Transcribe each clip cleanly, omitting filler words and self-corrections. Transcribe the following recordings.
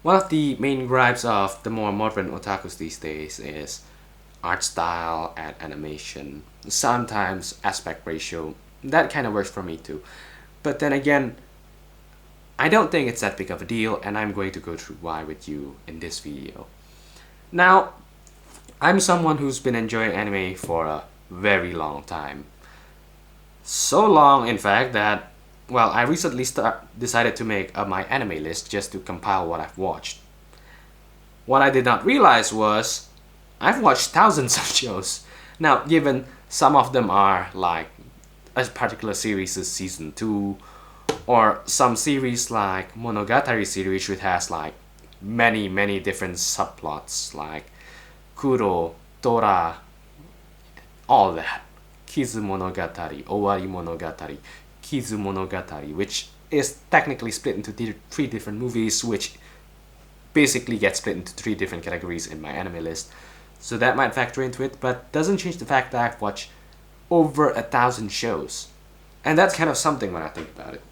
One of the main gripes of the more modern otakus these days is art style and animation, sometimes aspect ratio. That kind of works for me too. But then again, I don't think it's that big of a deal, and I'm going to go through why with you in this video. Now, I'm someone who's been enjoying anime for a very long time. So long, in fact, that, well, I recently decided to make my anime list just to compile what I've watched. What I did not realize was I've watched thousands of shows. Now, given some of them are like a particular series is season 2, or some series like Monogatari series which has like many different subplots like Kuro, Tora, all that. Kizu Monogatari, Owari Monogatari, Kizu Monogatari, which is technically split into three different movies, which basically gets split into 3 different categories in my anime list. So that might factor into it, but doesn't change the fact that I've watched over 1,000 shows. And that's kind of something when I think about it.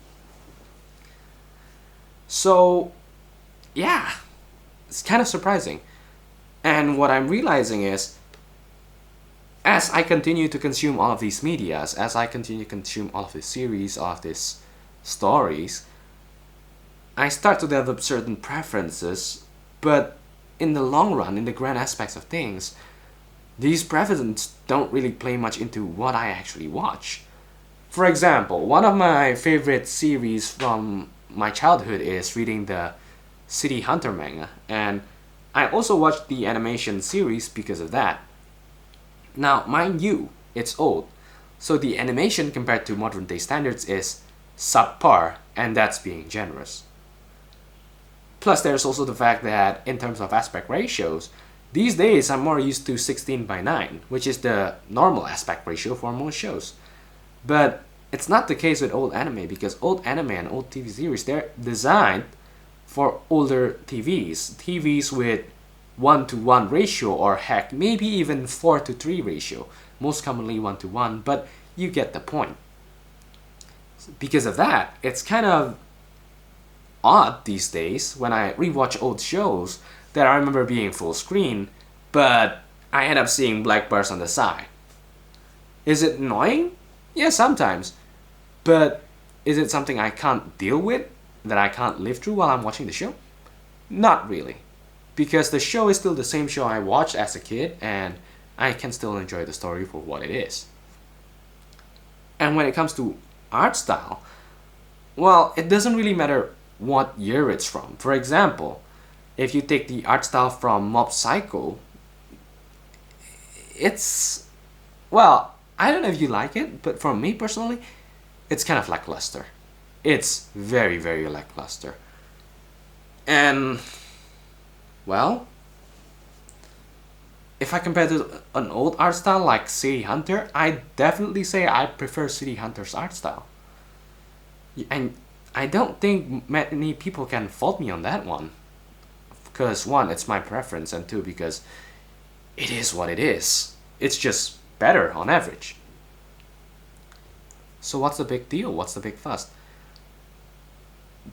So, yeah, it's kind of surprising. And what I'm realizing is, as I continue to consume all of these medias, as I continue to consume all of these series, all of these stories, I start to develop certain preferences, but in the long run, in the grand aspects of things, these preferences don't really play much into what I actually watch. For example, one of my favorite series from my childhood is reading the City Hunter manga, and I also watched the animation series because of that. Now, mind you, it's old, so the animation compared to modern day standards is subpar, and that's being generous. Plus, there's also the fact that in terms of aspect ratios, these days I'm more used to 16:9, which is the normal aspect ratio for most shows. But it's not the case with old anime, because old anime and old TV series, they're designed for older TVs with 1:1 ratio, or heck, maybe even 4:3 ratio, most commonly 1:1, but you get the point. Because of that, it's kind of odd these days when I rewatch old shows that I remember being full screen, but I end up seeing black bars on the side. Is it annoying? Yeah, sometimes. But is it something I can't deal with, that I can't live through while I'm watching the show? Not really. Because the show is still the same show I watched as a kid, and I can still enjoy the story for what it is. And when it comes to art style, well, it doesn't really matter what year it's from. For example, if you take the art style from Mob Psycho, it's, well, I don't know if you like it, but for me personally, it's kind of lackluster. It's very lackluster. And, well, if I compare to an old art style like City Hunter, I definitely say I prefer City Hunter's art style. And I don't think many people can fault me on that one. Because 1, it's my preference, and 2, because it is what it is. It's just better on average. So what's the big deal? What's the big fuss?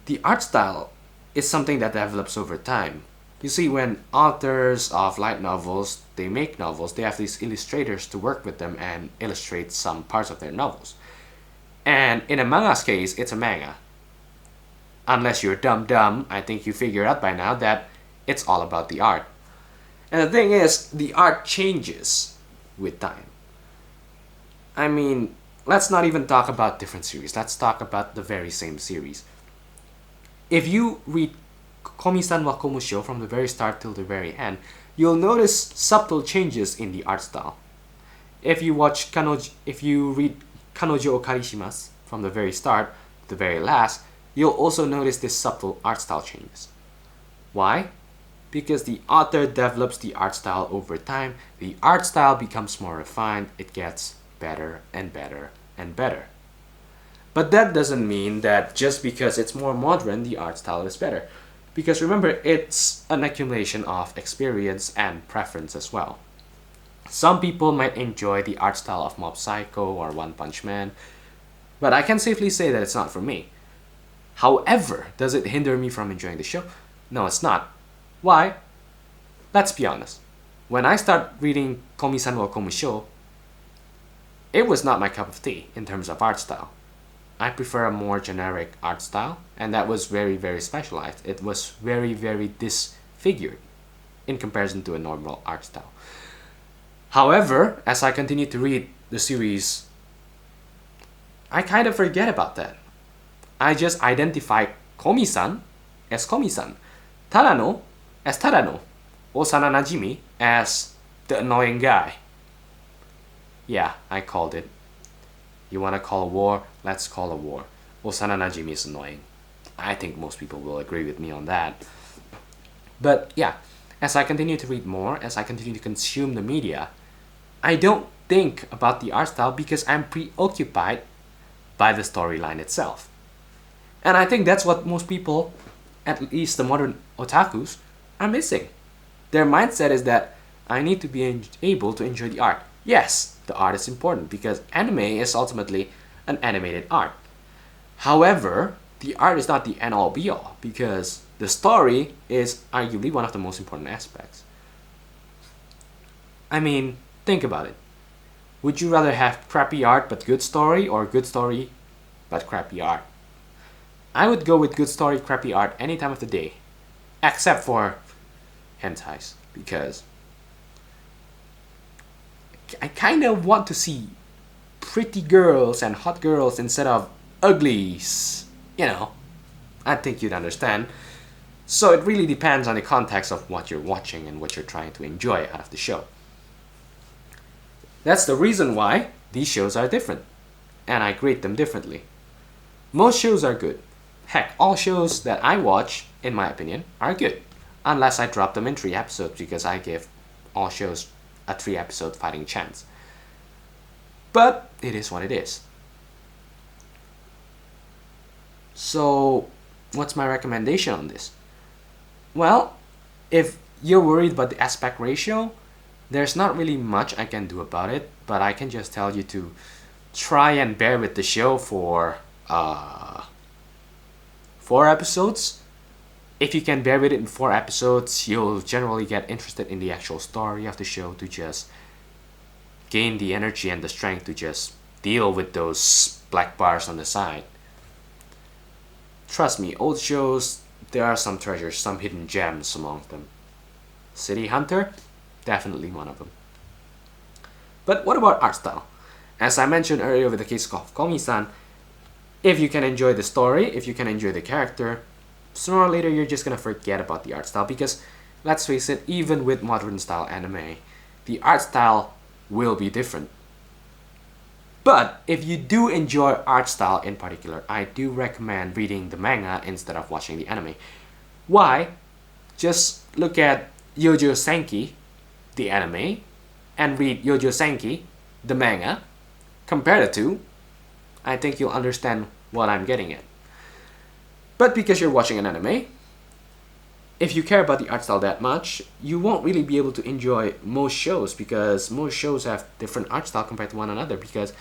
The art style is something that develops over time. You see, when authors of light novels, they make novels, they have these illustrators to work with them and illustrate some parts of their novels. And in a manga's case, it's a manga. Unless you're dumb, I think you figured out by now that it's all about the art. And the thing is, the art changes with time. I mean, let's not even talk about different series. Let's talk about the very same series. If you read Komi-san wa Komusho from the very start till the very end, you'll notice subtle changes in the art style. If you read Kanojo Okarishimasu from the very start to the very last, you'll also notice this subtle art style changes. Why? Because the author develops the art style over time, the art style becomes more refined, it gets better and better and better. But that doesn't mean that just because it's more modern, the art style is better. Because remember, it's an accumulation of experience and preference as well. Some people might enjoy the art style of Mob Psycho or One Punch Man, but I can safely say that it's not for me. However, does it hinder me from enjoying the show? No, it's not. Why? Let's be honest. When I started reading Komi-san wa Komusho, it was not my cup of tea in terms of art style. I prefer a more generic art style, and that was very, very specialized. It was very, very disfigured in comparison to a normal art style. However, as I continue to read the series, I kind of forget about that. I just identify Komi-san as Komi-san, Tadano as Tadano, Osana Najimi as the annoying guy. Yeah, I called it. You wanna call a war? Let's call a war. Osana Najimi is annoying. I think most people will agree with me on that. But yeah, as I continue to read more, as I continue to consume the media, I don't think about the art style because I'm preoccupied by the storyline itself. And I think that's what most people, at least the modern otakus, are missing. Their mindset is that I need to be able to enjoy the art. Yes, the art is important because anime is ultimately an animated art. However, the art is not the end-all be-all because the story is arguably one of the most important aspects. I mean, think about it. Would you rather have crappy art but good story or good story but crappy art? I would go with good story, crappy art any time of the day. Except for hentais because I kind of want to see pretty girls and hot girls instead of uglies. You know, I think you'd understand. So it really depends on the context of what you're watching and what you're trying to enjoy out of the show. That's the reason why these shows are different, and I grade them differently. Most shows are good. Heck, all shows that I watch, in my opinion, are good. Unless I drop them in 3 episodes because I give all shows a 3-episode fighting chance. But it is what it is. So, what's my recommendation on this? Well, if you're worried about the aspect ratio, there's not really much I can do about it, but I can just tell you to try and bear with the show for 4 episodes. If you can bear with it in 4 episodes, you'll generally get interested in the actual story of the show to just gain the energy and the strength to just deal with those black bars on the side. Trust me, old shows, there are some treasures, some hidden gems among them. City Hunter? Definitely one of them. But what about art style? As I mentioned earlier with the case of Komi-san, if you can enjoy the story, if you can enjoy the character, sooner or later you're just gonna forget about the art style because, let's face it, even with modern style anime, the art style will be different. But if you do enjoy art style in particular, I do recommend reading the manga instead of watching the anime. Why? Just look at Yojo Senki, the anime, and read Yojo Senki, the manga. Compare the two. I think you'll understand what I'm getting at. But because you're watching an anime, if you care about the art style that much, you won't really be able to enjoy most shows because most shows have different art style compared to one another because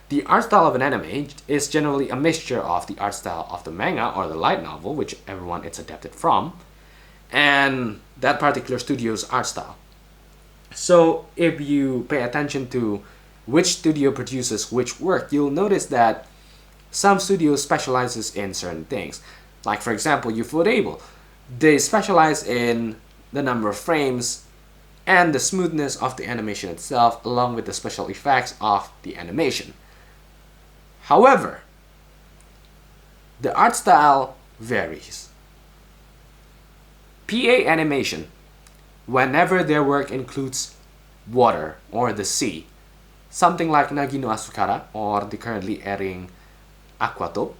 the art style of an anime is generally a mixture of the art style of the manga or the light novel, whichever one it's adapted from, and that particular studio's art style. So if you pay attention to which studio produces which work, you'll notice that some studios specializes in certain things. Like for example, Ufotable. They specialize in the number of frames and the smoothness of the animation itself along with the special effects of the animation. However, the art style varies. PA Animation, whenever their work includes water or the sea, something like Nagi no Asukara or the currently airing Aquato,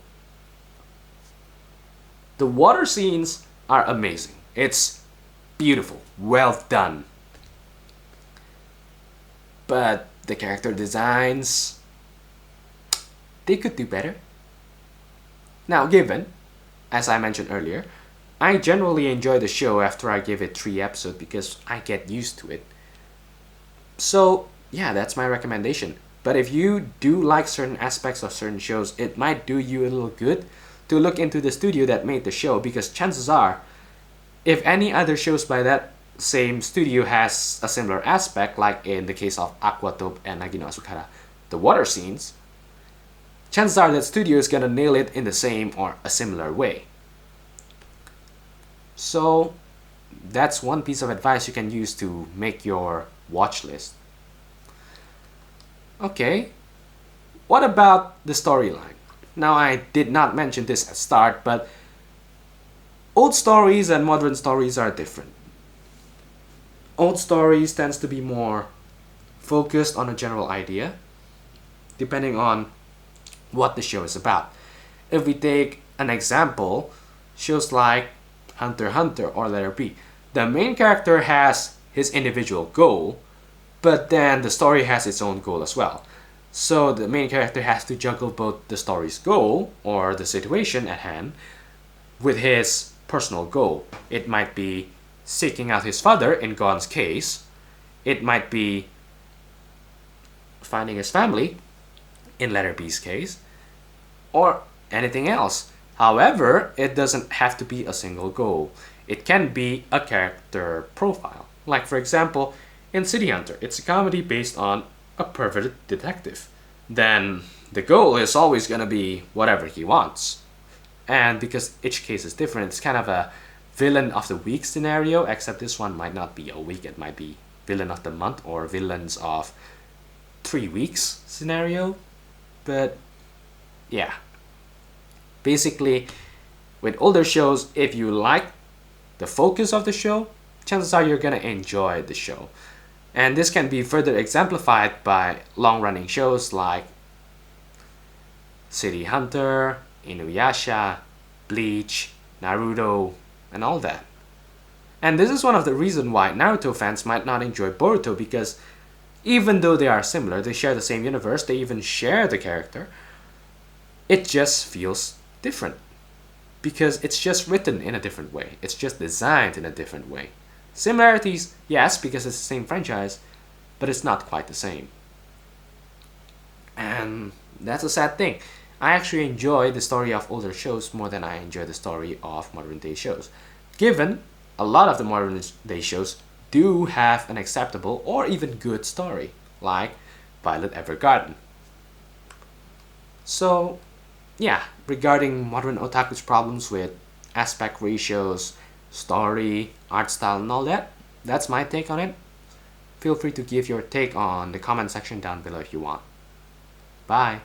the water scenes are amazing. It's beautiful, well done. But the character designs, they could do better. Now, given, as I mentioned earlier, I generally enjoy the show after I give it 3 episodes because I get used to it. So, yeah, that's my recommendation. But if you do like certain aspects of certain shows, it might do you a little good to look into the studio that made the show because chances are if any other shows by that same studio has a similar aspect, like in the case of Aquatope and Nagino Asukara, the water scenes, chances are that studio is gonna nail it in the same or a similar way. So that's one piece of advice you can use to make your watch list. Okay, what about the storyline? Now, I did not mention this at start, but old stories and modern stories are different. Old stories tends to be more focused on a general idea, depending on what the show is about. If we take an example, shows like Hunter x Hunter or Letter B, the main character has his individual goal, but then the story has its own goal as well. So the main character has to juggle both the story's goal, or the situation at hand, with his personal goal. It might be seeking out his father in Gon's case. It might be finding his family in Letter B's case, or anything else. However, it doesn't have to be a single goal. It can be a character profile. Like, for example, in City Hunter, it's a comedy based on a perverted detective. Then the goal is always gonna be whatever he wants. And because each case is different, it's kind of a villain of the week scenario, except this one might not be a week, it might be villain of the month or villains of 3 weeks scenario. But yeah, basically with older shows, if you like the focus of the show, chances are you're gonna enjoy the show. And this can be further exemplified by long-running shows like City Hunter, Inuyasha, Bleach, Naruto, and all that. And this is one of the reasons why Naruto fans might not enjoy Boruto, because even though they are similar, they share the same universe, they even share the character, it just feels different. Because it's just written in a different way. It's just designed in a different way. Similarities, yes, because it's the same franchise, but it's not quite the same. And that's a sad thing. I actually enjoy the story of older shows more than I enjoy the story of modern day shows, given a lot of the modern day shows do have an acceptable or even good story, like Violet Evergarden. So, yeah, regarding modern otaku's problems with aspect ratios, story, art style, and all that, that's my take on it. Feel free to give your take on the comment section down below if you want. Bye!